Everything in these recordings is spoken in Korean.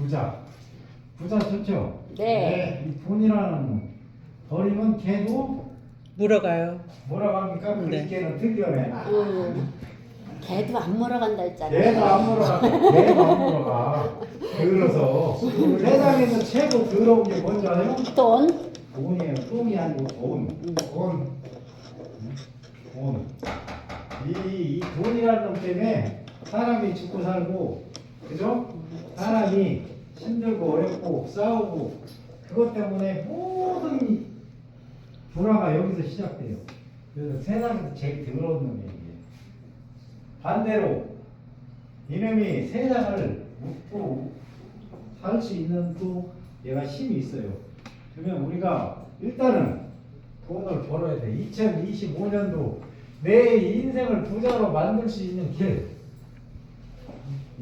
부자. 부자 좋죠? 네. 이 돈이라는 놈. 버리면 걔도 물어가요. 뭐라고 합니까? 네. 글귀는 특이하네. 걔도 안 몰아간다 했잖아요. 걔도 안 물어가. 걔도 안 물어가. 그래서 세상에서 최고 더러운 게 뭔지 아세요? 돈. 돈이에요. 똥이 아니고 돈. 돈. 돈. 이 돈이라는 놈 때문에 사람이 죽고 살고, 그죠? 사람이 힘들고 어렵고 싸우고, 그것 때문에 모든 불화가 여기서 시작돼요. 그래서 세상에서 제일 더러운 놈이에요. 이게. 반대로 이놈이 세상을 웃고 살 수 있는 또 얘가 힘이 있어요. 그러면 우리가 일단은 돈을 벌어야 돼. 2025년도 내 인생을 부자로 만들 수 있는 길.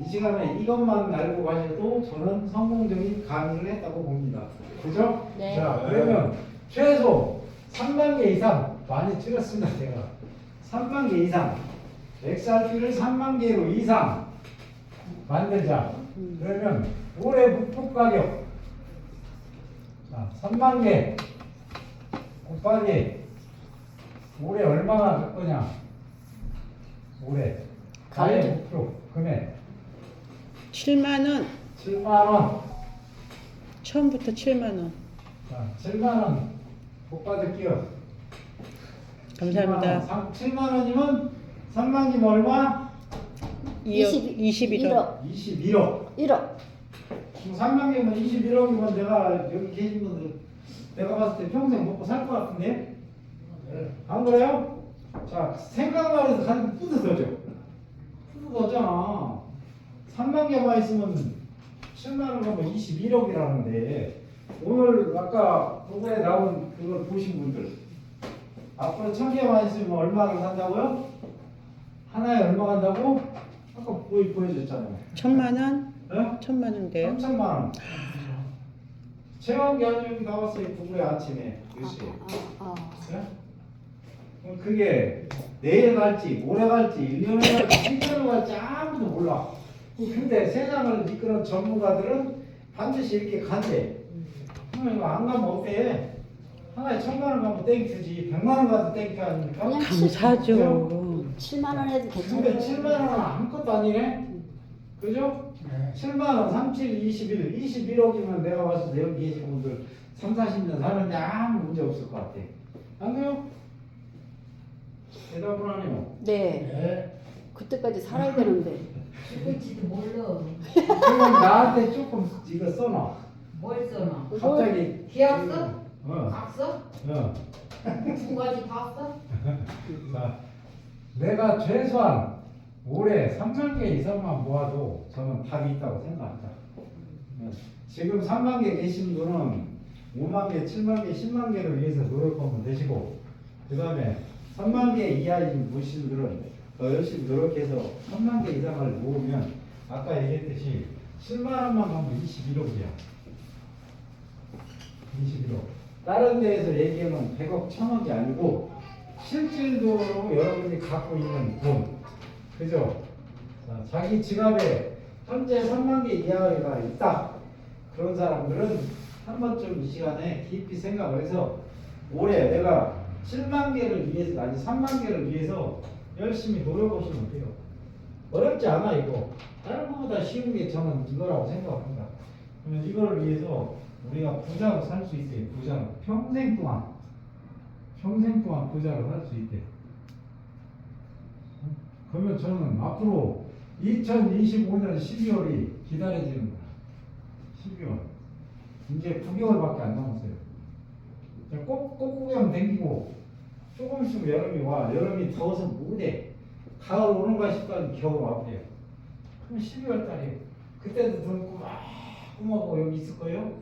이 시간에 이것만 알고 가셔도 저는 성공적인 강의를 했다고 봅니다. 그죠? 네. 자, 그러면 최소 3만 개 이상 많이 줄였습니다. 제가 3만 개 이상 XRP를 3만 개로 이상 만들자. 그러면 올해 목표 가격 3만 개 곱하기 올해 얼마나 할 거냐? 올해 가의 목표 금액 7만 원. 7만 원. 처음부터 7만 원. 자, 7만 원 곱받을게요. 감사합니다. 7만 원이면 3만 개면 얼마? 21억. 21억. 1억. 지금 3만 개면 21억이면 내가 여기 계신 분들 내가 봤을 때 평생 먹고 살 것 같은데? 안 그래요? 자, 생각만 해도 가슴이 뿌듯하죠? 뿌듯하잖아. 3만 개만 있으면 7만 원 가면 21억이라는데 오늘 아까 부분에 나온 그걸 보신 분들 앞으로 1000개만 있으면 얼마를 산다고요? 하나에 얼마 간다고? 아까 보여줬잖아요. 1,000만 원? 네? 1,000만 원인데요. 3천만 원. 최강기 한님이 나왔어요. 부부의 아침에 몇 시에? 네? 그럼 그게 내일 갈지, 모레 갈지, 1년에 갈지, 10년에 갈지 아무도 몰라. 근데 세상을 이끄는 전문가들은 반드시 이렇게 간대. 그럼 이거 안 가면 어때? 하나에 1,000만 원 가면 땡큐지. 100만 원 가도 땡큐 아닙니까? 그냥 감사하죠. 7만 원 해도 근데 괜찮아요. 7만 원은 아무것도 아니네? 그죠? 7만 원, 37, 21, 21억이면 내가 봤을 때 여기 계신 분들 3, 40년 사는데 아무 문제 없을 것 같아. 안 그래요? 대답을 하네요. 네. 네. 그때까지 살아야 되는데. 죽을지도 몰라. 그럼 나한테 조금 이거 써놔. 뭘 써놔? 갑자기. 기억 써? 어. 각 써? 어. 두 가지 다 써? 자, 내가 최소한 올해 3만 개 이상만 모아도 저는 답이 있다고 생각합니다. 지금 3만 개 계신 분은 5만 개, 7만 개, 10만 개를 위해서 노력하면 되시고, 그 다음에 3만 개 이하인 분들은 더 열심히 노력해서 3만 개 이상을 모으면 아까 얘기했듯이 7만 원만 가면 21억이야. 21억. 다른 데에서 얘기하면 100억, 1000억이 아니고 실질적으로 여러분이 갖고 있는 돈, 그죠? 자, 자기 지갑에 현재 3만 개 이하가 있다. 그런 사람들은 한 번쯤 이 시간에 깊이 생각을 해서 올해 내가 7만 개를 위해서, 아니 3만 개를 위해서 열심히 노력하시면 돼요. 어렵지 않아 이거. 다른 것보다 쉬운 게 저는 이거라고 생각합니다. 그러면 이거를 위해서 우리가 부자로 살 수 있어요. 부자로 평생 동안 부자로 살 수 있대. 그러면 저는 앞으로 2025년 12월이 기다려지는 거야. 12월. 이제 9개월밖에 안 남았어요. 꼭구경 댕기고 조금 있으면 여름이 와. 여름이 더워서 못해. 가을 오는가 싶다는 겨울 앞에요. 그럼 12월 달이에요. 그때도 돈 꾸막꾸막하고 여기 있을 거예요?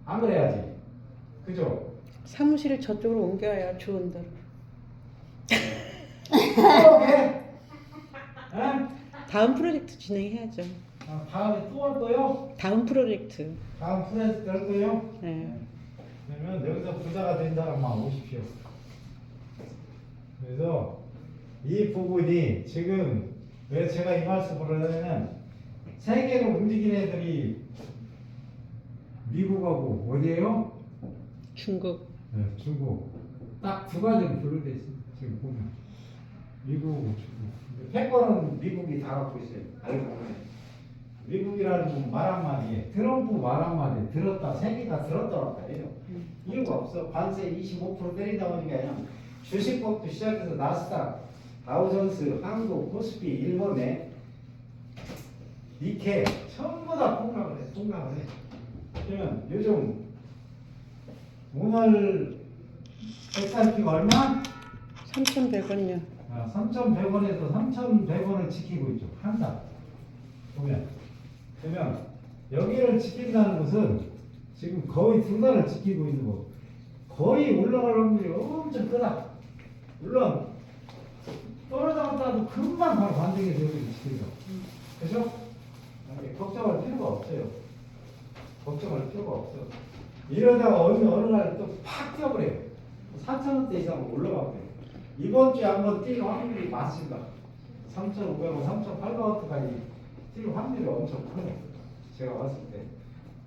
안 그래야지. 그죠? 사무실을 저쪽으로 옮겨야 좋은 대로. 그러게? 에? 다음 프로젝트 진행해야죠. 다음에 또 할 거요? 다음 프로젝트. 다음 프로젝트 할 거요? 네. 그러면 여기서 부자가 된 사람만 오십시오. 그래서 이 부분이 지금 왜 제가 이 말씀을 하냐면 세계로 움직이는 애들이 미국하고 어디예요? 중국. 네, 중국. 딱 두 가지로 분류돼 있습니다. 지금 보면 미국하고 중국. 패권은 미국이 다 갖고 있어요. 알고 보면 미국이라는 건 말 한마디에 트럼프 말 한마디에 들었다 세 개가 들었더라 해요. 이유가 없어. 관세 25% 때린다 보니까 그냥 주식법도 시작해서 나스닥, 다우존스, 한국, 코스피, 일본에 니케 전부 다 폭락을 해. 폭락을 해. 그러면 요즘 오늘 S&P가 얼마? 3,100원이요. 3,100원에서 3,100원을 지키고 있죠. 한 달. 보면. 그러면 여기를 지킨다는 것은 지금 거의 두 달을 지키고 있는 거. 거의 올라갈 확률이 엄청 크다. 물론 떨어졌다도 금방 바로 반등이 되고 지키죠. 그죠? 걱정할 필요가 없어요. 걱정할 필요가 없어. 이러다가 어느 날 또 팍 뛰어버려요. 4,000원대 이상 올라가고 이번 주에 한번 뛸 확률이 많습니다. 3,500원, 3,800원까지 뛸 확률이 엄청 커요. 제가 봤을 때.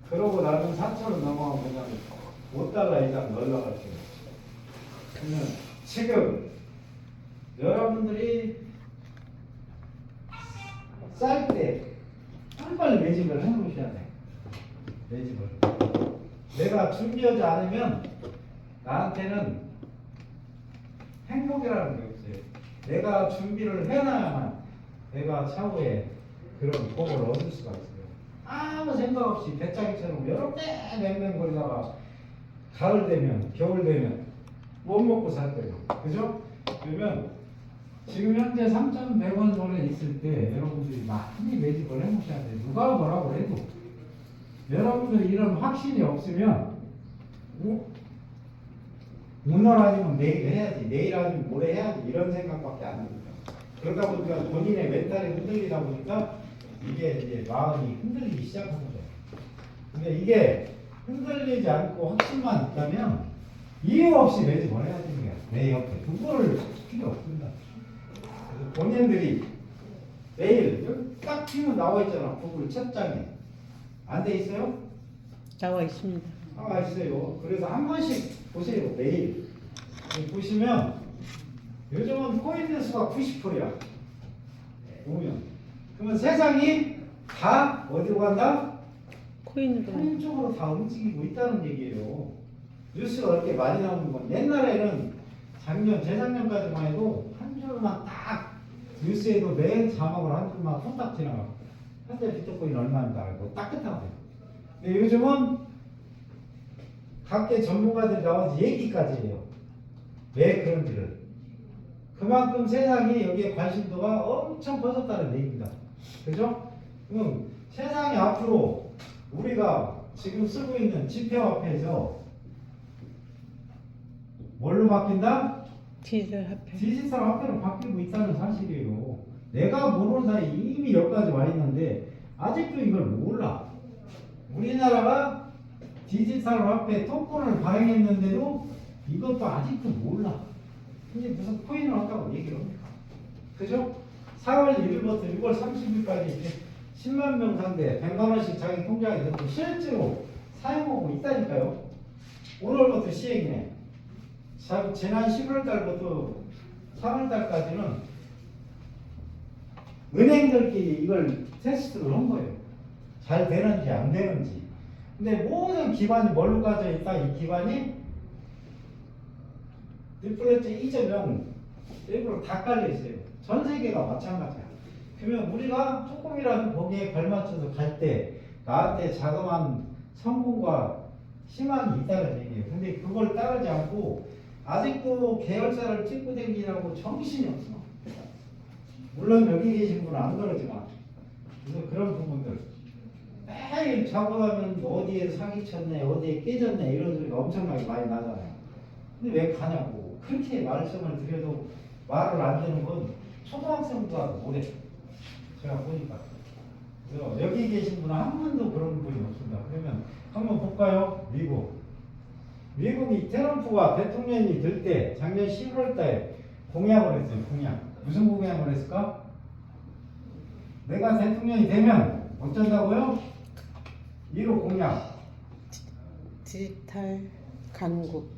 그러고 나면 4,000원 넘어가면 그냥 5달러 이상 올라갈 거예요. 그러면 지금 여러분들이 쌀 때 빨리빨리 매집을 해놓으셔야 돼. 매집을. 내가 준비하지 않으면 나한테는 행복이라는 게 없어요. 내가 준비를 해놔야만 내가 차후에 그런 복을 얻을 수가 있어요. 아무 생각 없이 배짱이처럼 여러 때 맹맹거리다가 가을 되면 겨울 되면 못 먹고 살 거예요. 그죠? 그러면 지금 현재 3,100원 전에 있을 때 여러분들이 많이 매집을 해놓으셔야 돼요. 누가 뭐라고 해도 여러분들이 이런 확신이 없으면 오늘 아니면 내일 해야지, 내일 아니면 모레 해야지 이런 생각밖에 안 듭니다. 그러다 보니까 본인의 멘탈이 흔들리다 보니까 이게 이제 마음이 흔들리기 시작하는 거예요. 근데 이게 흔들리지 않고 확신만 있다면 이유 없이 매집을 해야 되는 거야. 내 옆에 그거를 필요 없습니다. 그래서 본인들이 매일 여기 딱 피면 나와 있잖아. 구글 첫 장에 안 돼 있어요? 나와 있습니다. 나와 있어요. 그래서 한 번씩 보세요. 매일 보시면 요즘은 코인의 수가 90%야. 보면 그러면 세상이 다 어디로 간다? 코인으로. 코인 쪽으로 다 움직이고 있다는 얘기예요. 뉴스가 그렇게 많이 나오는 건 옛날에는 작년, 재작년까지만 해도 한 줄만 딱 뉴스에도 맨 자막을 한 줄만 손딱 지나가고 현재 비트코인 얼마인지 알고 따뜻하고. 근데 요즘은 각계 전문가들이 나와서 얘기까지 해요. 왜 그런지를. 그만큼 세상이 여기에 관심도가 엄청 커졌다는 얘기입니다. 그죠? 그럼 세상이 앞으로 우리가 지금 쓰고 있는 지폐화폐에서 뭘로 바뀐다? 디지털 화폐. 디지털 화폐로 바뀌고 있다는 사실이에요. 내가 모르는 사이에 이미 여기까지 와 있는데 아직도 이걸 몰라. 우리나라가 디지털 화폐 토큰을 발행했는데도 이것도 아직도 몰라. 근데 무슨 코인을 한다고 얘기를 합니까? 그죠? 4월 1일부터 6월 30일까지 10만 명 상대 100만 원씩 자기 통장에 넣고 실제로 사용하고 있다니까요. 오늘부터 시행이네. 지난 11월 달부터 3월 달까지는 은행들끼리 이걸 테스트를 한 거예요. 잘 되는지 안 되는지. 근데 모든 기반이 뭘로 가져 있다? 이 기반이 리플레트 2.0 일부러 다 깔려 있어요. 전 세계가 마찬가지야. 그러면 우리가 조금이라도 거기에 발맞춰서 갈 때 나한테 자그마한 성공과 희망이 있다는 얘기예요. 근데 그걸 따르지 않고 아직도 계열사를 찍고 다니라고 정신이 없어. 물론 여기 계신 분은 안 그러지만 그래서 그런 부분들 매일 자고 나면 어디에 사기쳤네 어디에 깨졌네 이런 소리가 엄청나게 많이 나잖아요. 근데 왜 가냐고. 그렇게 말씀을 드려도 말을 안 듣는 건 초등학생보다 못해. 제가 보니까. 그래서 여기 계신 분은 한 분도 그런 분이 없습니다. 그러면 한번 볼까요? 미국이 트럼프가 대통령이 될 때 작년 11월 달에 공약을 했어요. 공약. 무슨 공약을 했을까? 내가 대통령이 되면 어쩐다고요? 1호 공약. 디지털 강국.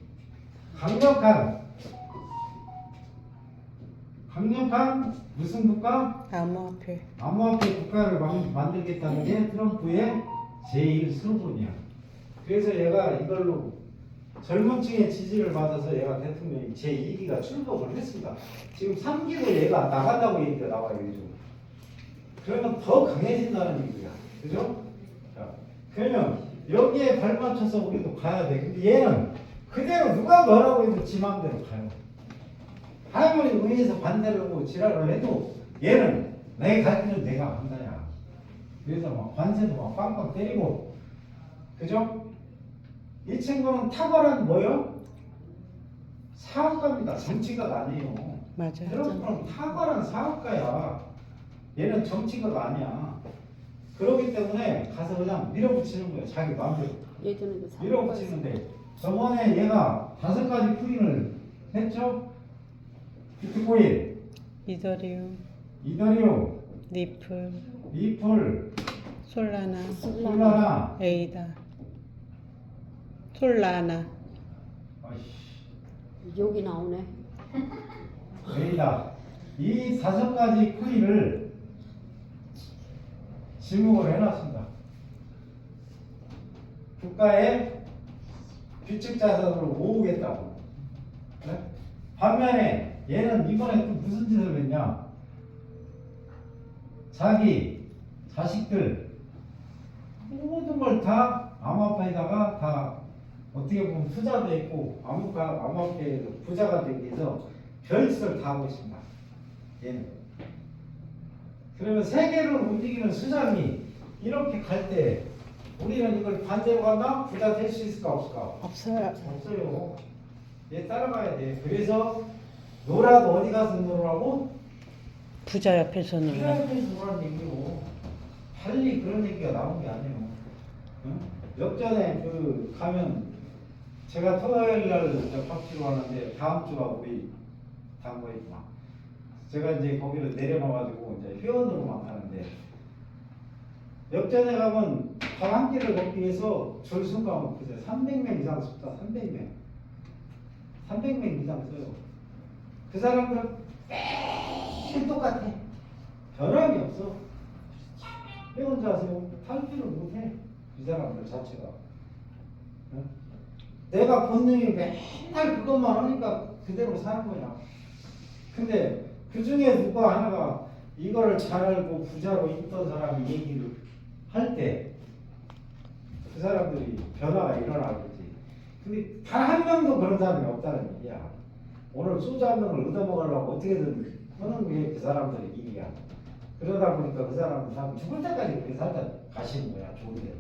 강력한 무슨 국가? 암호화폐. 암호화폐 국가를 만들겠다는 게 트럼프의 제1 슬로건이야. 그래서 얘가 이걸로 젊은 층의 지지를 받아서 얘가 대통령이 제2기가 출범을 했습니다. 지금 3기로 얘가 나간다고 얘기가 나와요, 요즘. 그러면 더 강해진다는 얘기야. 그죠? 자, 그러면 여기에 발맞춰서 우리도 가야 돼. 근데 얘는 그대로 누가 뭐라고 해도 지 맘대로 가요. 할머니 의회에서 반대를 하고 지랄을 해도 얘는 내 가르치는 내가 한다야. 그래서 막 관세도 막 빵빵 때리고, 그죠? 이 친구는 탁월한 뭐요? 사업가입니다. 정치가가 아니에요. 맞아요. 트럼프는 탁월한 사업가야. 얘는 정치가가 아니야. 그렇기 때문에 가서 그냥 밀어붙이는 거야. 자기 마음대로 예전에도 사고 밀어붙이는데, 저번에 얘가 5가지 풀인을 했죠? 비트코인, 이더리움, 이더리움, 리플, 리플, 솔라나, 솔라나, 에이다. 솔라나. 아이씨, 욕이 나오네. 에이다. 이 5가지 코인을 지목을 해놨습니다. 국가의 규칙 자산으로 모으겠다고. 네? 반면에 얘는 이번에 또 무슨 짓을 했냐? 자기 자식들 모든 걸 다 암호화폐에다가 다 어떻게 보면 투자도 했고 암호화폐에서 부자가 되기 위해서 별짓을 다 하고 있습니다. 얘는. 그러면 세계를 움직이는 수장이 이렇게 갈 때 우리는 이걸 반대로 간다? 부자 될 수 있을까 없을까? 없어요. 없어요. 얘 따라가야 돼. 그래서 놀아도 어디 가서 놀으라고? 부자 옆에서 놀아. 프라이팬에서 놀라는 얘기로 빨리 그런 얘기가 나온 게 아니에요. 응? 역전에 그 가면 제가 토요일 날 박치로 하는데 다음 주가 우리 단거에 있구나. 제가 이제 거기를 내려놔가지고 이제 회원으로만 가는데 역전에 가면 밥 한 끼를 먹기 위해서 줄 수가 보세요. 300명 이상 씁다. 300명. 300명 이상 써요. 그 사람들 매일 똑같아. 변함이 없어. 회원 자세요. 탈피를 못해. 이 사람들 자체가. 응? 내가 본능이 맨날 그것만 하니까 그대로 사는 거야. 근데 그 중에 누가 하나가 이거를 잘 알고 부자로 있던 사람이 얘기를 할 때 그 사람들이 변화가 일어나겠지. 근데 단 한 명도 그런 사람이 없다는 얘기야. 오늘 소주 한 병을 얻어먹으려고 어떻게든 하는 게 그 사람들의 일이야. 그러다 보니까 그 사람들 참 죽을 때까지 그렇게 살다 가시는 거야. 좋은데.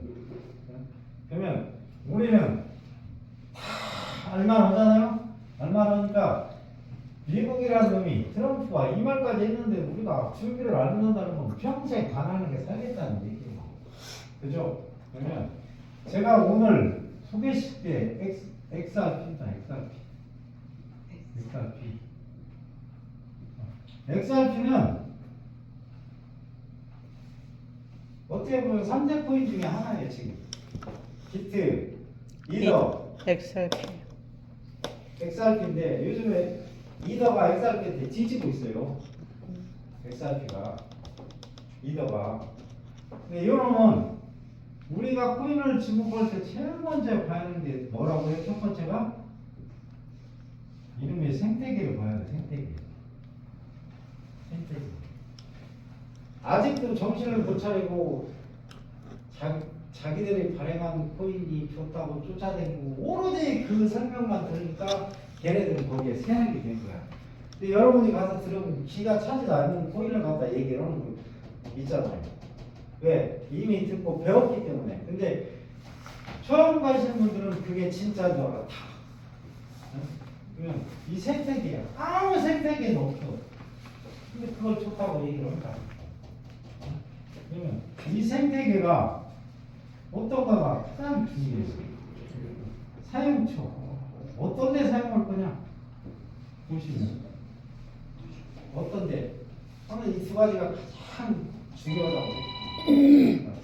그러면 우리는 다 알만하잖아요. 알만하니까 미국이라는 놈이 트럼프가 이 말까지 했는데 우리가 줄기를 앓는다는 건 평생 가난하게 살겠다는 얘기예요. 그죠? 그러면 제가 오늘 소개시킬 때 XRP입니다. XRP는 어떻게 보면 3대 코인 중에 하나예요. 지금 비트, 이더, XRP인데 요즘에 이더가 XRP한테 뒤지고 있어요. XRP가 이더가. 근데 이놈은 우리가 코인을 지목할 때 제일 먼저 봐야 하는 게 뭐라고 해요? 첫 번째가 이름의 생태계를 봐야 돼. 생태계. 아직도 정신을 못 차리고 자기들이 발행한 코인이 좋다고 쫓아다니고 오로지 그 설명만 들으니까 걔네들은 거기에 새하게 된 거야. 근데 여러분이 가서 들으면 기가 차지도 않는 코인을 갖다 얘기를 하는 거 있잖아요. 왜? 이미 듣고 배웠기 때문에. 근데 처음 가시는 분들은 그게 진짜인 줄 알아. 다. 그러면 이 생태계야. 아무 생태계는 없어. 근데 그걸 좋다고 얘기를 한다. 그러면 이 생태계가 어떤 거가 가장 중요해요. 사용처. 어떤 데 사용할 거냐? 보시면. 어떤 데? 저는 이 두 가지가 가장 중요하다고 생각합니다.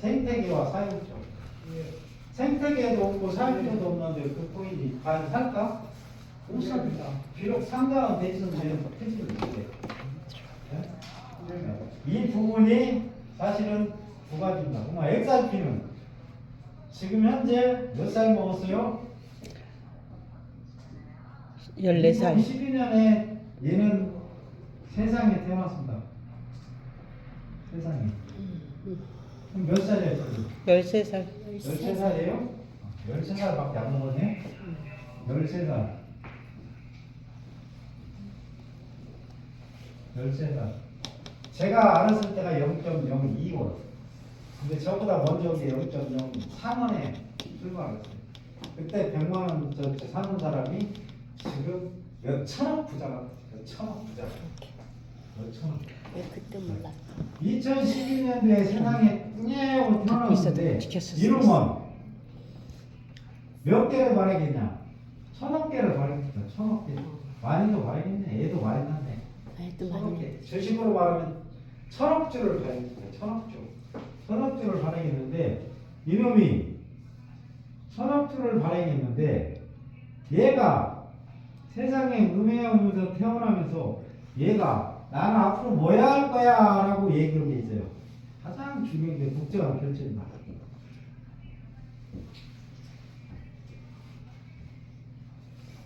생태계와 사용처. 생태계도 없고 사용처도 없는데 그 코인이 과연 살까? 못 삽니다. 비록 상당한 대지선되는 해지는 못해. 이 부분이 사실은 두 가지입니다. 그러면 XRP는 지금 현재 몇 살 먹었어요? 14살. 2012년에 얘는 세상에 태어났습니다. 세상에. 그럼 몇 살이에요, 지금? 13살. 13살이에요? 13살밖에 안 먹었네? 13살. 13살. 제가 알았을 때가 0.02원. 근데 저보다 먼저 온 게 0.03원에 출발했어요. 그때 100만원 사는 사람이 지금 몇 천억 부자가 됐어요. 몇 천억 부자가. 몇 천억. 왜 그때 몰랐어? 2012년도에 세상에 꾸냐고 태어났는데 이놈은 몇 개를 바라겠냐? 1000억 개를 바라겠다. 1000억 개. 많이도 바라겠네. 애도 많이 났네. 애도 1000억 많이 개. 저식으로 말하면 1000억 주를 바라겠다. 1000억 주. 1000억 주를 바라겠는데 이놈이 1000억 주를 바라겠는데 얘가 세상에 음해하면서 태어나면서 얘가 나는 앞으로 뭐 해야 할 거야 라고 얘기한 게 있어요. 가장 중요한 게 국제관 결정입니다.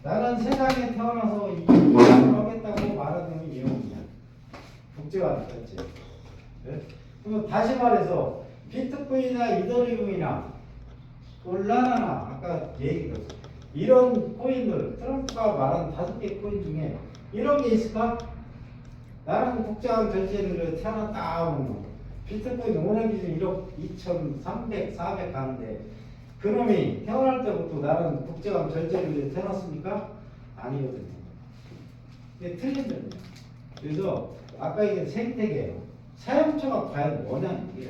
나는 세상에 태어나서 이 일을 하겠다고 말하는 내용이야. 국제관 결정. 네? 그럼 다시 말해서 비트코인이나 이더리움이나 솔라나나 아까 얘기했어. 이런 코인들 트럼프가 말한 5개 코인 중에 이런 게 있을까? 나는 국제관 결제를 태어났다 하면 비트코인 오늘 기준 1억 2,300, 400 가는데 그놈이 태어날 때부터 나는 국제관 결제를 태어났습니까? 아니거든요. 이게 틀린 점이에요. 그래서 아까 이게 생태계예요. 사용처가 과연 뭐냐 이게.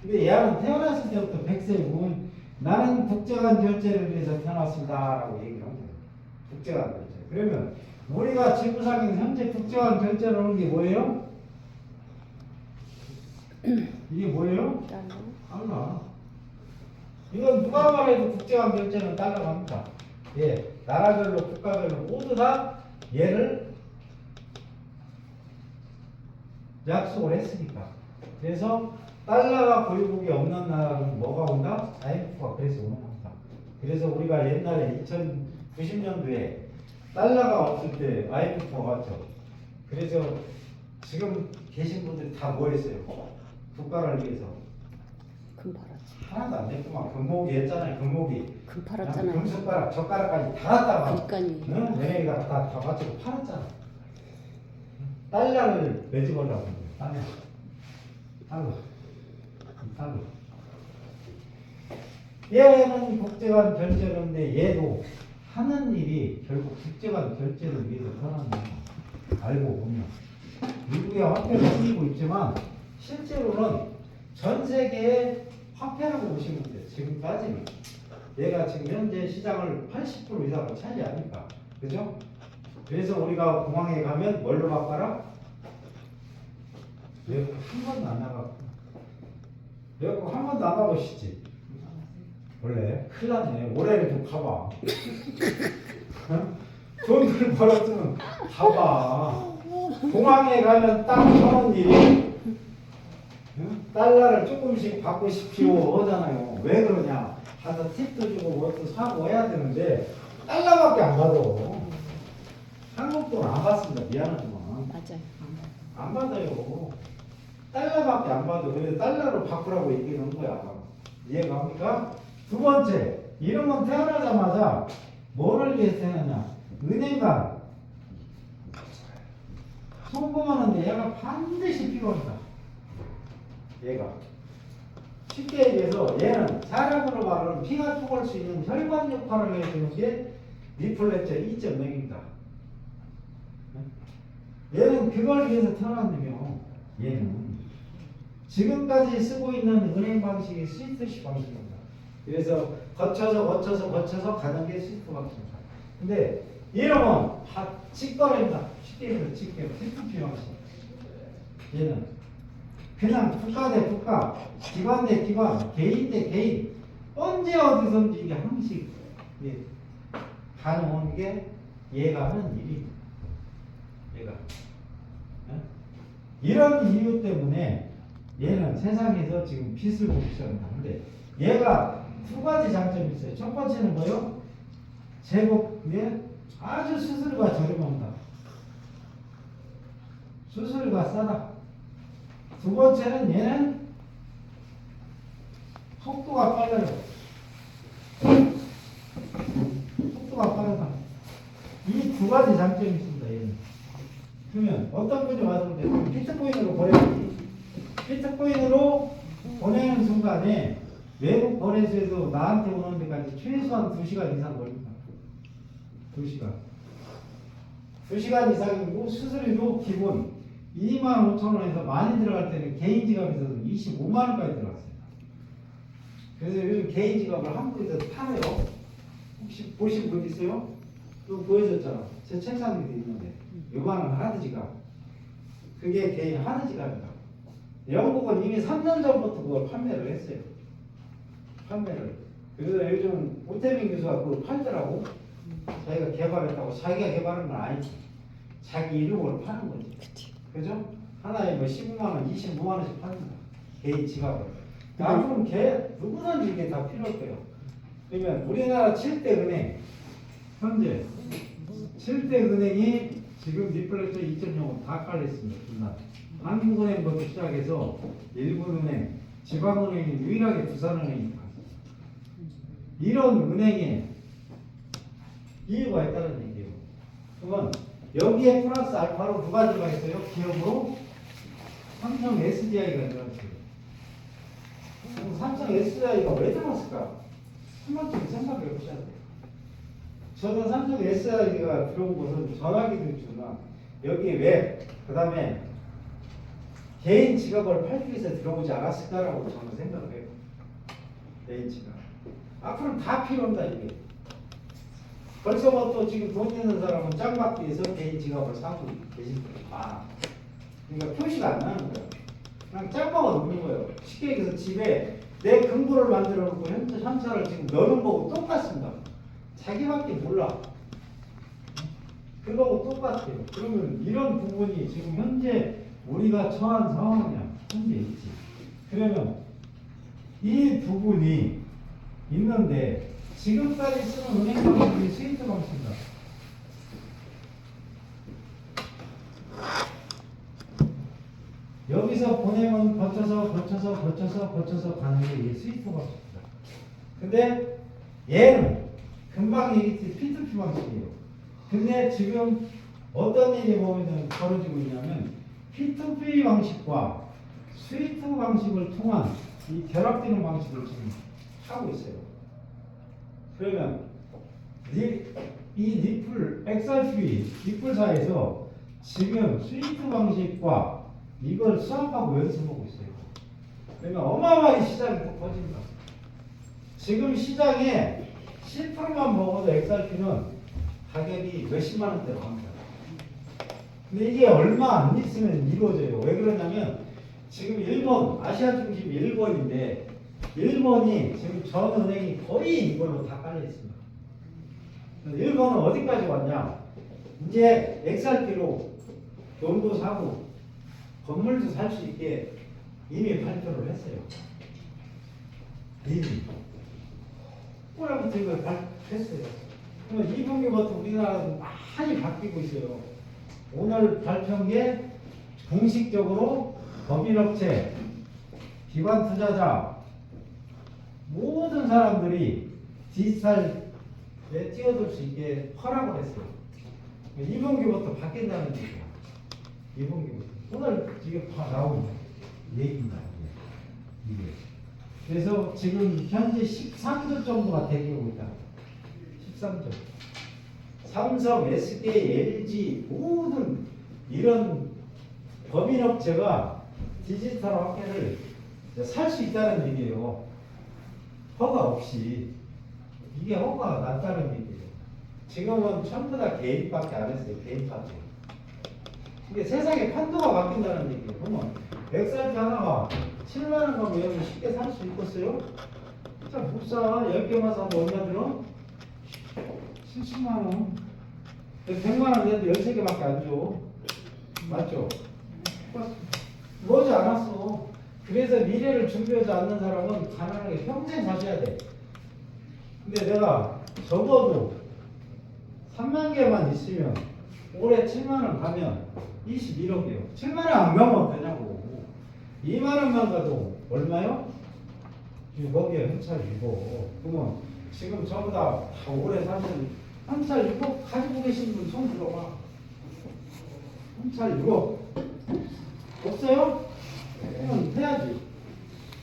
근데 얘는 태어났을 때부터 100세고 나는 국제관 결제를 위해서 태어났습니다라고 얘기를 한 거예요. 국제관 결제. 그러면 우리가 지구상에서 현재 국제관 결제를 하는 게 뭐예요? 이게 뭐예요? 달러. 이건 누가 말해도 국제관 결제는 달러가 합니다. 예, 나라별로 국가별로 모두 다 얘를 약속을 했으니까. 그래서 달러가 보유국이 없는 나라는 뭐가 온다? IMF가 그래서 오는 겁니다. 그래서 우리가 옛날에 2090년도에 달러가 없을 때 IMF가 왔죠. 그래서 지금 계신 분들이 다 뭐 했어요? 국가를 위해서. 금 팔았지. 하나도 안 됐구만. 금모기 했잖아요. 금모기. 금 팔았잖아. 금숟가락, 젓가락까지 다 갖다가. 그러니까요. 응? 내가 다 바치고 팔았잖아. 달러를 매집으려고. 달러. 얘는 국제관 결제인데 얘도 하는 일이 결국 국제관 결제를 위해서 하는 거야. 알고 보면 미국의 화폐를 쓰고 있지만 실제로는 전 세계의 화폐라고 보시면 돼요. 지금까지는 얘가 지금 현재 시장을 80% 이상을 차지하니까 그죠? 그래서 우리가 공항에 가면 뭘로 바꿔라? 왜 한 번도 안 나가고 내가 한 번도 안 가보시지? 원래 큰일 났네. 올해는 좀 가봐. 어? 돈을 벌었으면 가봐. 공항에 가면 딱 하는 일이 달러를 조금씩 받고 싶지요 하잖아요. 왜 그러냐? 가서 팁도 주고 뭐또 사고 해야 되는데 달러밖에 안 받아. 한국 돈 안 받습니다. 미안하지만. 맞아요. 안 받아요. 달러밖에 안 받아. 그래서 달러로 바꾸라고 얘기하는 거야. 이해가 갑니까? 두 번째, 이름은 태어나자마자 뭐를 위해서 태어나냐? 은행가 송금하는데 얘가 반드시 필요합니다. 얘가 쉽게 얘기해서 얘는 사람으로 말하면 피가 통할 수 있는 혈관 역할을 해주는 게 리플렉처 2.0입니다. 얘는 그걸 위해서 태어났느며 얘는 지금까지 쓰고 있는 은행 방식이 스위프트 방식입니다. 그래서 거쳐서 가는 게 스위프트 방식입니다. 근데 이놈은 다 직거래입니다. 쉽게 얘기해서 직거래, P2P 방식. 얘는 그냥 국가 대 국가, 기관 대 기관, 개인 대 개인, 언제 어디서든지 이게 항상 이게 가능한 게 얘가 하는 일이 얘가 이런 이유 때문에 얘는 세상에서 지금 빛을 보기 시작한다는데 얘가 두 가지 장점이 있어요. 첫 번째는 뭐요? 제목에 아주 수수료가 저렴합니다. 수수료가 싸다. 두 번째는 얘는 속도가 빨라요. 속도가 빠르다. 이 두 가지 장점이 있습니다. 얘는. 그러면 어떤 분이 와서 비트코인으로 보내지. 비트코인으로 보내는 순간에 외국 거래소에서 나한테 오는 데까지 최소한 2시간 이상 걸립니다. 2시간. 2시간 이상이고 수수료도 기본 25,000원에서 많이 들어갈 때는 개인 지갑에서도 25만원까지 들어갔어요. 그래서 요즘 개인 지갑을 한국에서 파네요. 혹시 보신 분 있어요? 또 보여줬잖아. 제 책상에 있는데 요만한 하드 지갑. 그게 개인 하드 지갑이다. 영국은 이미 3년 전부터 그걸 판매를 했어요. 판매를. 그래서 요즘 오태민 교수가 그걸 팔더라고. 자기가 개발했다고. 자기가 개발한 건 아니지. 자기 이름으로 파는 거지. 그죠? 하나에 뭐 15만원, 25만원씩 팝니다. 개인 지갑을. 앞으로는 누구든지 이게 다 필요할 거예요. 그러면 우리나라 7대 은행, 현재 7대 은행이 지금 리플렉터 2.0으로 다 깔려있습니다. 한국은행부터 시작해서 일본은행, 지방은행이 유일하게 부산은행입니다. 이런 은행에 이유가 있다는 얘기예요. 그건 여기에 플러스 알파로 누가 들어가 있어요? 기업으로 삼성 SDI가 들어가 있어요. 삼성 SDI가 왜 들어갔을까? 한 번쯤 생각해 보셔야 돼요. 저는 삼성 SDI가 들어온 것은 전화기도 있지만 여기에 왜, 그 다음에 개인 지갑을 팔기 위해서 들어오지 않았을까라고 저는 생각을 해요. 개인 지갑. 앞으로는 다 필요합니다, 이게. 벌써부터 지금 돈 있는 사람은 짱 받기 위해서 개인 지갑을 사고 계신 분이 많아. 그러니까 표시가 안 나는 거야. 그냥 짱 박아 놓는 거예요. 쉽게 얘기해서 집에 내 금고를 만들어 놓고 현찰을 지금 넣는 거고 똑같습니다. 자기밖에 몰라. 그거하고 똑같아요. 그러면 이런 부분이 지금 현재 우리가 처한 상황이야. 현재 있지. 그러면 이 부분이 있는데 지금까지 쓰는 은행 방식이 스위프트 방식입니다. 여기서 보내면 거쳐서 가는 게 이게 스위프트 방식입니다. 근데 얘는 금방 얘기했듯이 P2P 방식이에요. 근데 지금 어떤 일이 벌어지고 있냐면 P2P 방식과 스위프트 방식을 통한 이 결합되는 방식을 지금 하고 있어요. 그러면 이 리플, XRP, 리플사에서 지금 스위프트 방식과 이걸 수합하고 연습하고 있어요. 그러면 어마어마하게 시장이 또 커집니다. 지금 시장에 10%만 먹어도 XRP는 가격이 몇십만 원대로 갑니다. 근데 이게 얼마 안 있으면 이루어져요. 왜 그러냐면 지금 일본, 아시아 중심 일본인데 일본이 지금 전 은행이 거의 이걸로 다 깔려 있습니다. 일본은 어디까지 왔냐? 이제 XRP로 돈도 사고 건물도 살 수 있게 이미 발표를 했어요. 이미. 올해부터 이걸 발표했어요. 그러면 2분기부터 우리나라도 많이 바뀌고 있어요. 오늘 발표한 게 공식적으로 법인업체, 기관 투자자, 모든 사람들이 디지털에 뛰어들 수 있게 허락을 했어요. 2분기부터 바뀐다는 얘기예요. 2분기부터. 오늘 지금 다 나오는 얘기입니다. 이게. 그래서 지금 현재 13조 정도가 대기하고 있다. 13조. 삼성, SK, LG 모든 이런 법인업체가 디지털 화폐를 살 수 있다는 얘기예요. 허가 없이. 이게 허가가 낮다는 얘기예요. 지금은 전부 다 개인밖에 안 했어요. 개인밖에. 이게 세상의 판도가 바뀐다는 얘기예요. 그러면 XRP 하나가 7만 원 가면 여러분 쉽게 살 수 있겠어요? 자, 못 사. 10개만 사도 얼마 들어? 70만 원. 100만 원 내도 13개밖에 안 줘. 맞죠? 뭐지 않았어. 그래서 미래를 준비하지 않는 사람은 가난하게 평생 사셔야 돼. 근데 내가 적어도 3만 개만 있으면 올해 7만 원 가면 21억이에요. 7만 원 안 가면 어떠냐고. 2만 원만 가도 얼마요? 6억이에요. 현찰 6억. 그러면 지금 저보다 다 오래 사시는 현찰 6억 가지고 계신 분 손 들어봐. 현찰 6억 없어요? 그러면 해야지.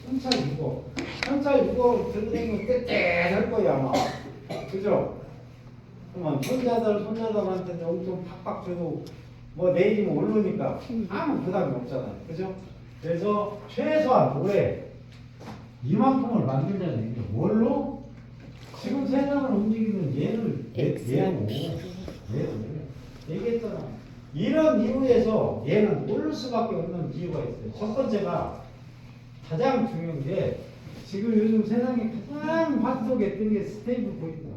현찰 6억. 현찰 6억 들고 다니면 떼떼할 거야 아마. 그죠? 그러면 손자들 손자들한테 엄청 팍팍 줘도 뭐 내일이면 오르니까 아무 부담이 없잖아요. 그죠? 그래서 최소한 올해 이만큼을 만들자는 얘기예요. 뭘로? 지금 세상을 움직이는 얘를 얘기했잖아. 이런 이유에서 얘는 오를 수밖에 없는 이유가 있어요. 첫 번째가 가장 중요한 게 지금 요즘 세상에 가장 핫하게 뜬 게 스테이블 코인이다.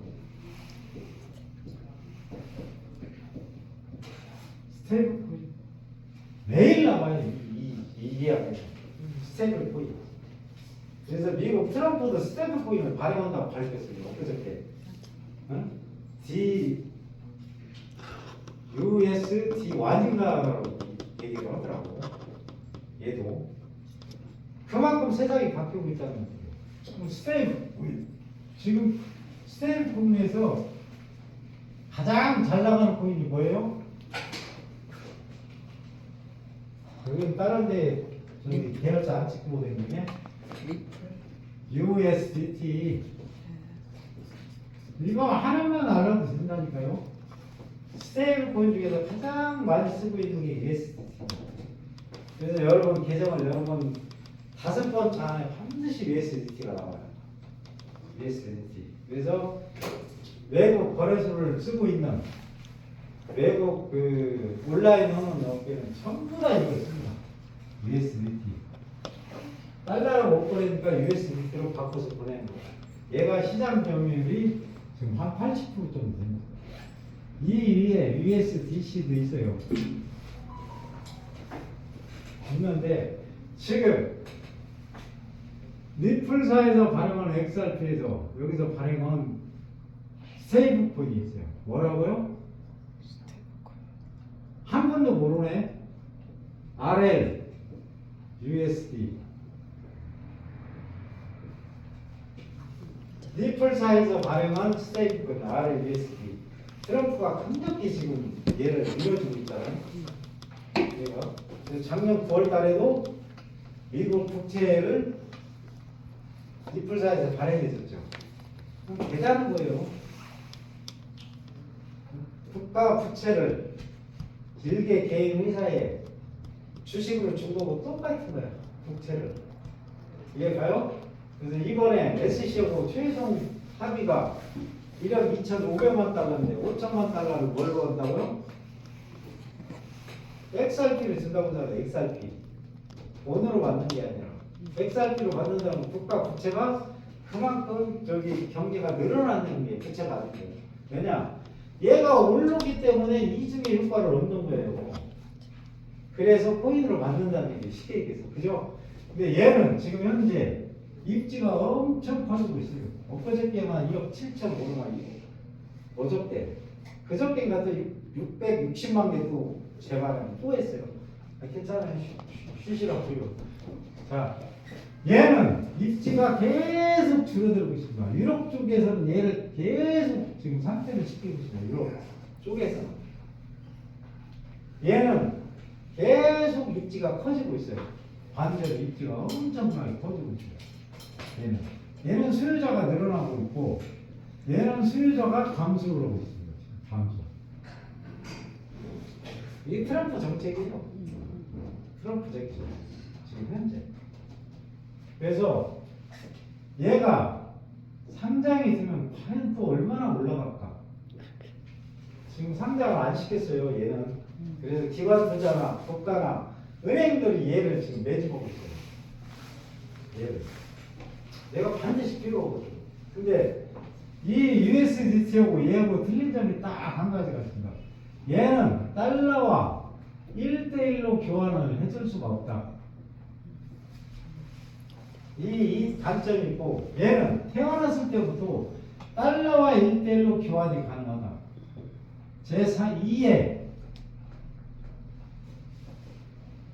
스테이블 코인 매일 나와요. 이 이야기 스테이블 코인. 그래서 미국 트럼프도 스테이블 코인을 발행한다고 밝혔어요. 엊그저께. 응? USD1인가라고 얘기를 하더라고. 얘도 그만큼 세상이 바뀌고 있다는 거예요. 스테이블 코인 지금 스테이블 코인에서 가장 잘 나가는 코인이 뭐예요? 여기는 다른데 저기 계열사 안 찍고 되는데 USDT 이거 하나만 알아도 된다니까요. 스테이블 코인 중에서 가장 많이 쓰고 있는 게 USDT. 그래서 여러분 계정을 여러분 5번 안에 반드시 USDT가 나와요. USDT. 그래서 외국 거래소를 쓰고 있는 외국 그 온라인 하는 업계는 전부 다 이걸 씁니다. USDT. 달러를 못 보내니까 USDT로 바꿔서 보내는 거야. 얘가 시장 점유율이 지금 한 80% 정도 됩니다. 이 위에 USDC도 있어요. 있는데 지금 리플사에서 발행한 XRP에서 여기서 발행한 스테이블 코인이 있어요. 뭐라고요? 한 번도 모르네. RL USD 리플사에서 발행한 스테이블 코인 RL USD. 트럼프가 강력히 지금 얘를 밀어주고 있잖아요. 얘가. 그래서 작년 9월 달에도 미국 국채를 리플사에서 발행했었죠. 대단한 거예요. 국가 부채를 길게 개인 회사에 주식으로 준 거고 똑같은 거야. 국채를. 이해가요? 그래서 이번에 SC하고 최종 합의가 1억 2,500만 달러인데 5천만 달러를 뭘 번다고요? XRP를 준다고 하잖아요. XRP. 돈으로 받는 게 아니라 XRP로 받는다면 국가 부채가 그만큼 저기 경제가 늘어나는 게 부채 받는 거예요. 왜냐? 얘가 오르기 때문에 이중의 효과를 얻는 거예요. 그래서 코인으로 받는다는 게 쉽게 얘기해서. 그죠? 근데 얘는 지금 현재 입지가 엄청 커지고 있어요. 엊그저께만 2억 7,500만이고 어저께 그저께 가서 660만 개도 재발행 또 했어요. 괜찮아요. 쉬시라고요. 자, 얘는 입지가 계속 줄어들고 있습니다. 유럽 쪽에서는 얘를 계속 지금 상태를 시키고 있습니다. 유럽 쪽에서는 얘는 계속 입지가 커지고 있어요. 반대로 입지가 엄청나게 커지고 있어요. 얘는 수요자가 늘어나고 있고 얘는 수요자가 감소를 하고 있습니다. 감소. 이게 트럼프 정책이에요. 트럼프 정책. 지금 현재. 그래서 얘가 상장이 있으면 과연 또 얼마나 올라갈까? 지금 상장을 안 시켰어요. 얘는. 그래서 기관 투자나 국가나 은행들이 얘를 지금 매집하고 있어요. 얘를. 내가 반드시 필요하거든. 근데 이 USDT하고 얘하고 틀린 점이 딱 한 가지가 있습니다. 얘는 달러와 1대1로 교환을 해줄 수가 없다. 이 단점이 있고, 얘는 태어났을 때부터 달러와 1대1로 교환이 가능하다. 제2에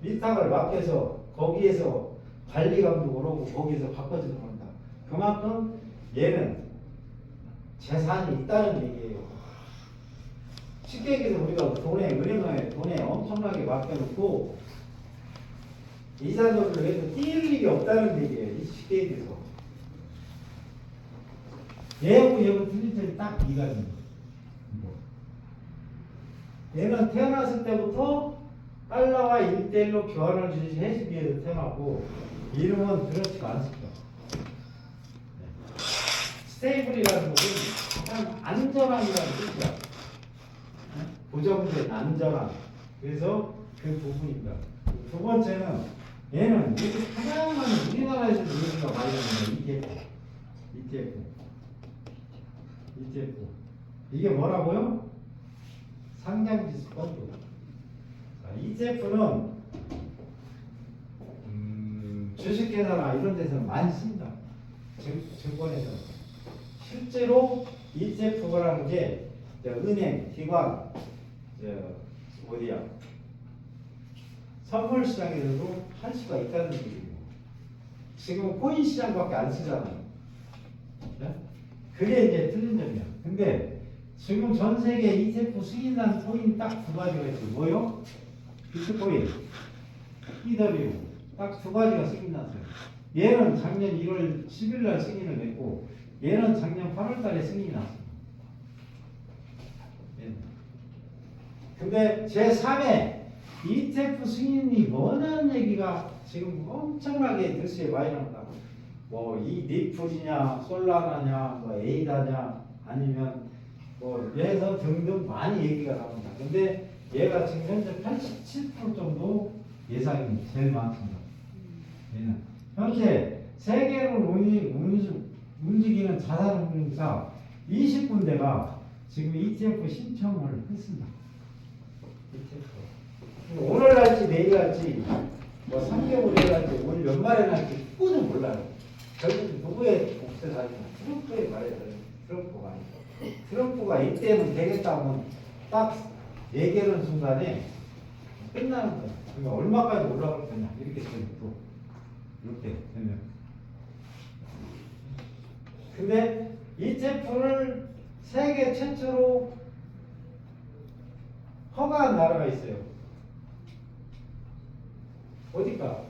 위탁을 맡겨서 거기에서 관리 감독을 하고 거기에서 바꿔주는 겁니다. 그만큼 얘는 재산이 있다는 얘기예요. 쉽게 얘기해서 우리가 은행에 돈에 엄청나게 맡겨놓고 이자도를 해도 뛸 일이 없다는 얘기예요. 쉽게 얘기해서. 얘하고 틀린 점이 딱 이 가지입니다. 얘는 태어났을 때부터 달러와 1대1로 교환을 해주기 위해서 태어났고, 이름은 그렇지가 않습니다. 스테이블이라는 것은 가장 안전함이라는 뜻이야. 고정된 안전함. 그래서 그 부분입니다. 두 번째는 얘는 이게 가장 많이 우리나라에서 우리가 많이 하는 ETF. 이게 뭐라고요? 상장지수 펀드. ETF는 주식회사나 이런 데서는 많이 씁니다. 증권에서. 실제로 ETF라는 게 은행, 기관, 어디야? 선물 시장에서도 할 수가 있다는 얘기예요. 지금 코인 시장밖에 안 쓰잖아요. 네? 그게 이제 틀린 점이야. 근데 지금 전 세계 ETF 승인난 코인 딱 두 가지가 있어요. 뭐요? 비트코인, EW 딱 두 가지가 승인났어요. 얘는 작년 1월 10일 날 승인을 냈고, 얘는 작년 8월 달에 승인이 났어요. 근데 제3회 ETF 승인이 뭐냐는 얘기가 지금 엄청나게 뉴스에 많이 나온다. 뭐 이 니플이냐, 솔라나냐, 뭐 에이다냐, 아니면 뭐 해서 등등 많이 얘기가 나옵니다. 근데 얘가 지금 현재 87% 정도 예상이 제일 많습니다. 얘는 현재 세계를 움직이는 자산운용사 20군데가 지금 ETF 신청을 했습니다. 오늘 할지 내일 할지 뭐 3개월에 할지 오늘 연말에 할지 누구도 몰라요. 결국 누구의 복수를 하지만 트럼프의 말에 트럼프가 아니죠. 트럼프가 이때는 되겠다 하면 딱 얘기하는 순간에 끝나는 거야. 그러니까 얼마까지 올라갈 거냐 이렇게 되면 또 이렇게 되면. 근데 ETF를 세계 최초로 허가한 나라가 있어요. 어딜까?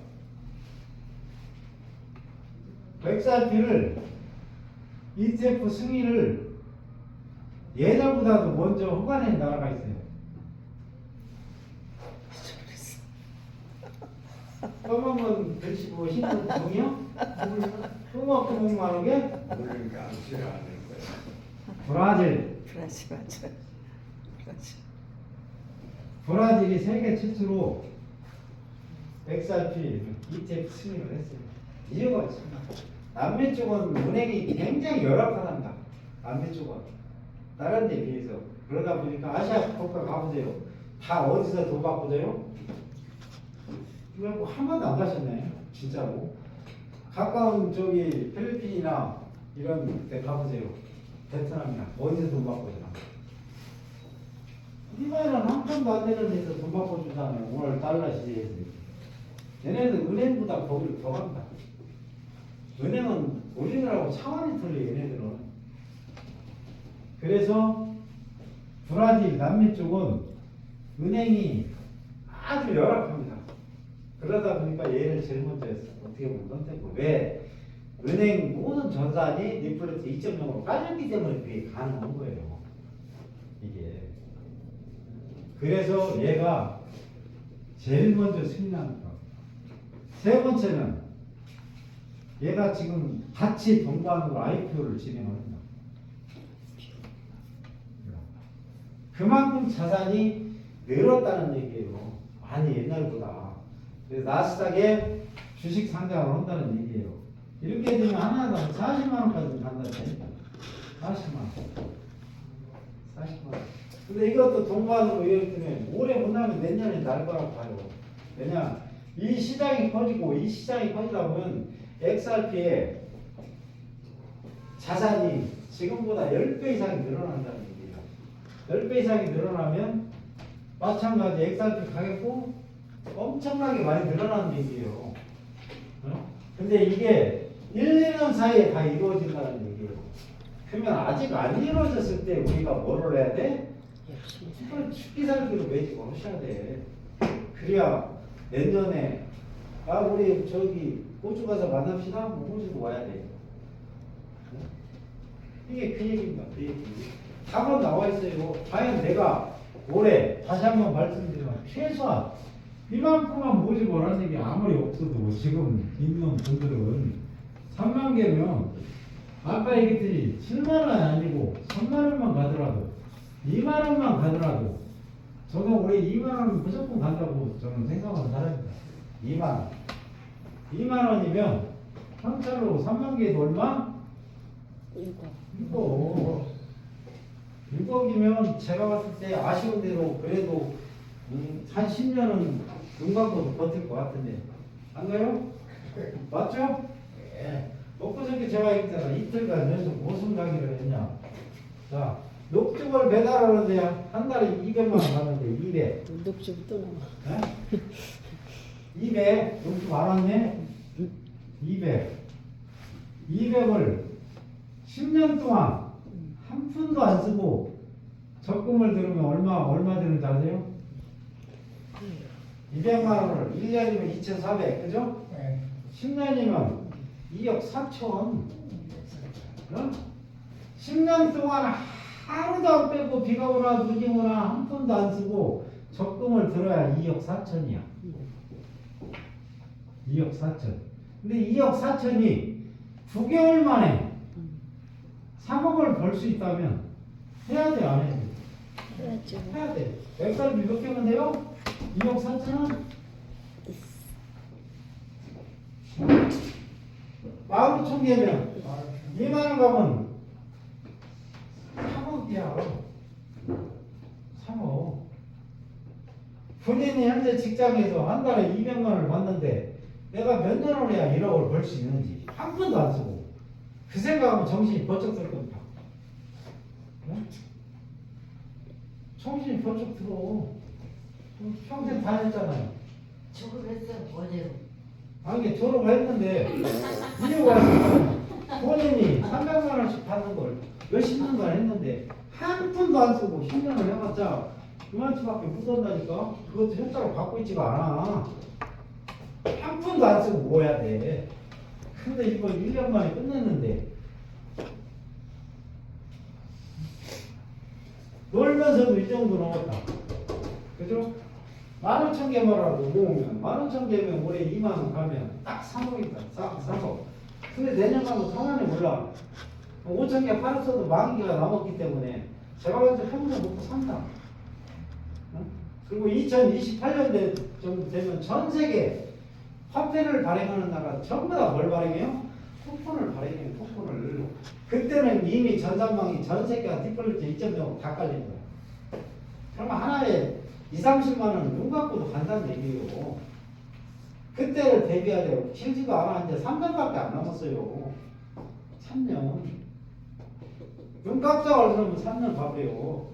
XRP를 ETF 승인을 예전보다도 먼저 허가낸 나라가 있어요. 검은건 글씨고 흰건 종이요? 흠없고 하는 게? 모르니까 암시를 안 할 거야. 브라질. 맞아. 브라질이 세계 최초로 XRP ETF 승인을 했어요. 이유가 있습니다. 남미 쪽은 은행이 굉장히 열악하답니다. 남미 쪽은 다른 데 비해서. 그러다 보니까 아시아 국가 가보세요. 다 어디서 돈 받고 돼요? 이거 뭐 한 번도 안 가셨네. 진짜로. 가까운 저기 필리핀이나 이런 데 가보세요. 베트남이나 어디서 돈 받고 되나? 우리나라는 한 번도 안 되는 데서 돈 받고 주잖아요. 오늘 달러 시대에서. 얘네는 은행보다 거기를 더 간다. 은행은 우리나라하고 차원이 틀려요. 얘네들은. 그래서 브라질, 남미 쪽은 은행이 아주 열악합니다. 그러다 보니까 얘를 제일 먼저 어떻게 보면 선택고. 왜? 은행 모든 전산이 리플렉스 2.0으로 깔렸기 때문에 그게 가능한 거예요. 이게. 그래서 얘가 제일 먼저 승인하는 거. 세 번째는 얘가 지금 같이 동반으로 IPO를 진행합니다. 그만큼 자산이 늘었다는 얘기예요. 많이 옛날보다. 그래서 나스닥에 주식 상장을 한다는 얘기예요. 이렇게 되면 하나당 40만 원까지 간다네. 40만 원. 40만 원. 근데 이것도 동반으로 이렇게 되면 올해 못하면 내년에 날 거라고 봐요. 왜냐? 이 시장이 커지고 이 시장이 커지다 보면 XRP에 자산이 지금보다 10배 이상이 늘어난다는 얘기예요. 10배 이상이 늘어나면 마찬가지 XRP 가격도 엄청나게 많이 늘어나는 얘기예요. 근데 이게 1, 2년 사이에 다 이루어진다는 얘기예요. 그러면 아직 안 이루어졌을 때 우리가 뭐를 해야 돼? 열심히 이걸 죽기살기로 매집을 하셔야 돼. 그래야 내년에 우리 저기 호주 가서 만납시다. 뭐 호주도 와야 돼. 이게 그 얘기입니다. 그 얘기. 답은 나와 있어요. 과연 내가 올해 다시 한번 말씀드리면 최소한 이만큼만 모집을 하는 게 아무리 없어도 지금 있는 분들은 3만 개면 아까 얘기했듯이 7만 원이 아니고 3만 원만 가더라도 2만 원만 가더라도 저는 올해 2만 원 무조건 간다고 저는 생각하는 사람입니다. 2만 원. 2만 원이면 현찰로 3만 개에도 얼마? 이거 6억이면 제가 봤을 때 아쉬운 대로 그래도 한 10년은 눈 감고도 버틸 것 같은데 안 가요? 맞죠? 예. 엊그저께 제가 했잖아. 이틀간 연속 무슨 강의를 했냐. 자, 녹즙을 배달하는데 한 달에 200만 원 받는데 200. 녹즙도 나와. 200. 녹즙 안 왔네? 200. 200을 10년 동안 한 푼도 안 쓰고 적금을 들으면 얼마 되는지 아세요? 200만 원을 1년이면 2,400, 그죠? 10년이면 2억 4천. 어? 10년 동안 하루도 안 빼고 비가 오나 눈이 오나 한 푼도 안 쓰고 적금을 들어야 2억 4천이야. 2억 4천. 근데 2억 4천이 9개월 만에 3억을 벌 수 있다면 해야 돼, 안 해야 돼? 해야죠. 해야 돼. 엑셀비 몇 개면 돼요? 2억 4천원? 15,000개면 2만원 가면 3억이야. 3억. 본인이 현재 직장에서 한 달에 200만원을 받는데 내가 몇 년을 해야 1억을 벌 수 있는지 한 푼도 안 쓰고 그 생각하면 정신이 번쩍 들 겁니다. 네? 정신이 번쩍 들어. 평생 다 했잖아요. 졸업했어요 어제로. 아니 졸업을 했는데 이유가 있어요. 본인이 300만 원씩 받는 걸 몇십 년간 했는데 한 푼도 안 쓰고 10년을 해봤자 그만치밖에 못 온다니까. 그것도 현찰로 받고 있지가 않아. 한 푼도 안 쓰고 뭐 해야 돼. 근데 이거 1년 만에 끝냈는데 놀면서도 이 정도 넘었다. 그죠? 15,000개만이라도 모으면 15,000개면 올해 2만원 가면 딱 3억이다. 3억. 근데 내년 가면 4만원이 올라. 5,000개 팔았어도 10,000개가 남았기 때문에 제가 먼저 평생 먹고 산다. 그리고 2028년 정도 되면 전 세계 화폐를 발행하는 나라 전부 다 뭘 발행해요? 쿠폰을 발행해요. 쿠폰을. 그때는 이미 전산망이 전 세계가 디폴트 2.0으로 다 깔린 거야. 그러면 하나에 2, 30만 원은 눈 감고도 간다는 얘기예요. 그때를 대비하려고 길지도 않아. 이제 3년밖에 안 남았어요. 3년. 눈 깜짝을 그러면 3년 봐봐요.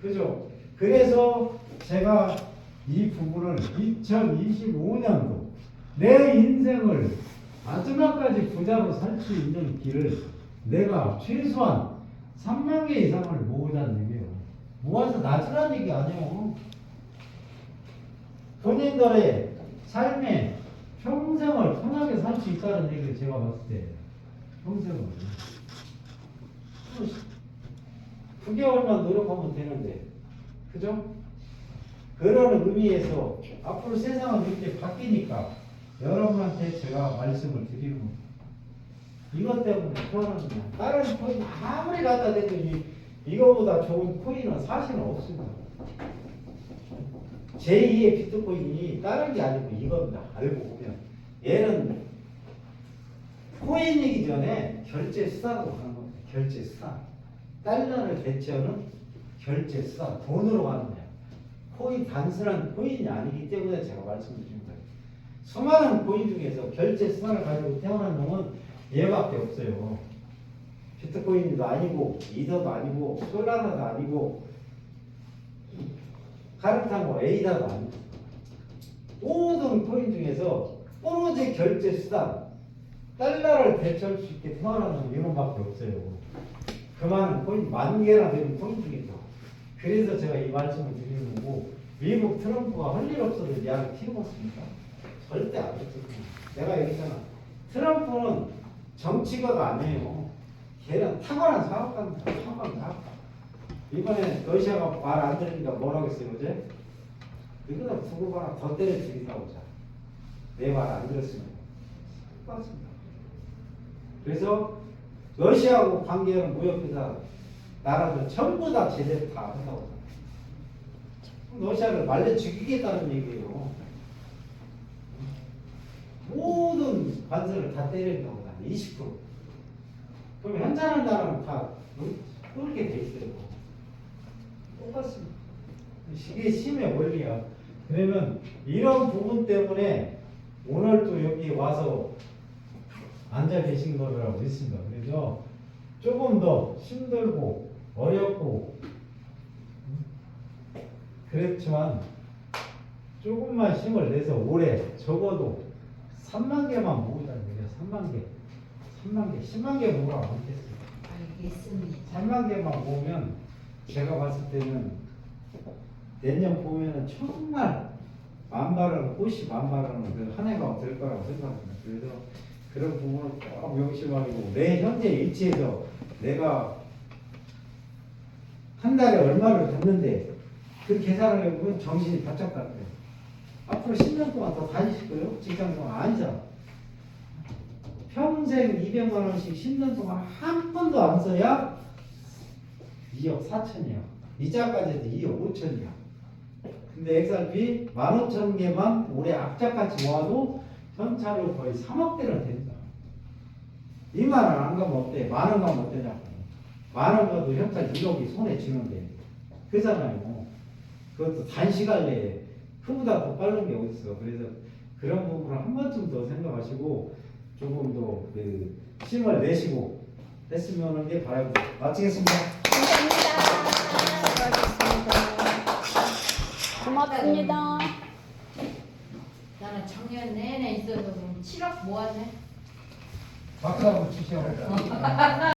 그죠? 그래서 제가 이 부분을 2025년도 내 인생을 마지막까지 부자로 살 수 있는 길을 내가 최소한 3만 개 이상을 모으자는 얘기예요. 모아서 놔주라는 얘기 아니에요. 본인들의 삶에 평생을 편하게 살 수 있다는 얘기를 제가 봤을 때 평생을 9개월만 노력하면 되는데 그죠? 그런 의미에서 앞으로 세상은 이렇게 바뀌니까 여러분한테 제가 말씀을 드리는 겁니다. 이것 때문에 표현하는 거야. 다른 코인 아무리 갖다 대도 이거보다 좋은 코인은 사실은 없습니다. 제2의 비트코인이 다른 게 아니고 이겁니다. 알고 보면 얘는 코인이기 전에 결제 수단으로 가는 겁니다. 결제 수단. 달러를 대체하는 결제 수단. 돈으로 가는 거야. 코인 단순한 코인이 아니기 때문에 제가 말씀드린 거예요. 수많은 코인 중에서 결제 수단을 가지고 태어난 놈은 얘밖에 없어요. 비트코인도 아니고 이더도 아니고 솔라나도 아니고 카르타고 에이다도 아니고 모든 코인 중에서 오로지 결제 수단 달러를 대체할 수 있게 태어난 놈은 이놈밖에 없어요. 그 많은 코인 10,000개나 되는 코인 중에서. 그래서 제가 이 말씀을 드리는 거고 미국 트럼프가 할 일 없어도 약을 튀어봤습니까? 절대 안 했거든요. 내가 얘기했잖아. 트럼프는 정치가가 아니에요. 걔는 탁월한 사업가입니다. 탁월한 사업가. 이번에 러시아가 말 안 들으니까 뭐라고 했어요 어제? 이거는 두고 봐라. 더 때려 죽인다고 자. 내 말 안 들었으면. 똑같습니다. 그래서 러시아하고 관계하는 무역회사 나라들 전부 다 제재를 다 한다고. 러시아를 말려 죽이겠다는 얘기예요. 모든 관세를 다 때린다고. 20%. 그럼 현자는 나라는 다 그렇게 돼 있어요. 똑같습니다. 이게 힘의 원리야. 그러면 이런 부분 때문에 오늘 또 여기 와서 앉아 계신 거라고 있습니다. 그래서 조금 더 힘들고 어렵고 그렇지만 조금만 힘을 내서 올해 적어도 3만 개만 모으자는 얘기야. 3만 개. 3만 개. 10만 개 모으라고 않겠어요. 알겠습니다. 3만 개만 모으면 제가 봤을 때는 내년 보면은 정말 만발하는 꽃이 만발하는 그 한 해가 될 거라고 생각합니다. 그래서 그런 부분을 꼭 명심하고 내 현재 위치에서 내가 한 달에 얼마를 받는데 그 계산을 해보면 정신이 바짝 같아요. 앞으로 10년 동안 더 다니실 거예요? 직장생활 아니잖아. 평생 200만 원씩 10년 동안 한 번도 안 써야 2억 4천이야. 이자까지도 2억 5천이야. 근데 XRP 15,000개만 올해 악착같이 모아도 현찰로 거의 3억대는 된다. 2만 원 안 가면 어때? 10,000원 가면 어때냐고. 10,000원 가도 현찰 1억이 손에 쥐는데. 그잖아요. 그것도 단시간 내에 그보다 더 빠른 게 어딨어. 그래서 그런 부분을 한 번쯤 더 생각하시고 조금 더 그 힘을 내시고 했으면 하는 게 바랍니다. 마치겠습니다. 고맙습니다. 나는 작년 내내 있어서 그럼 7억 모았네. 박수 한번 주시오.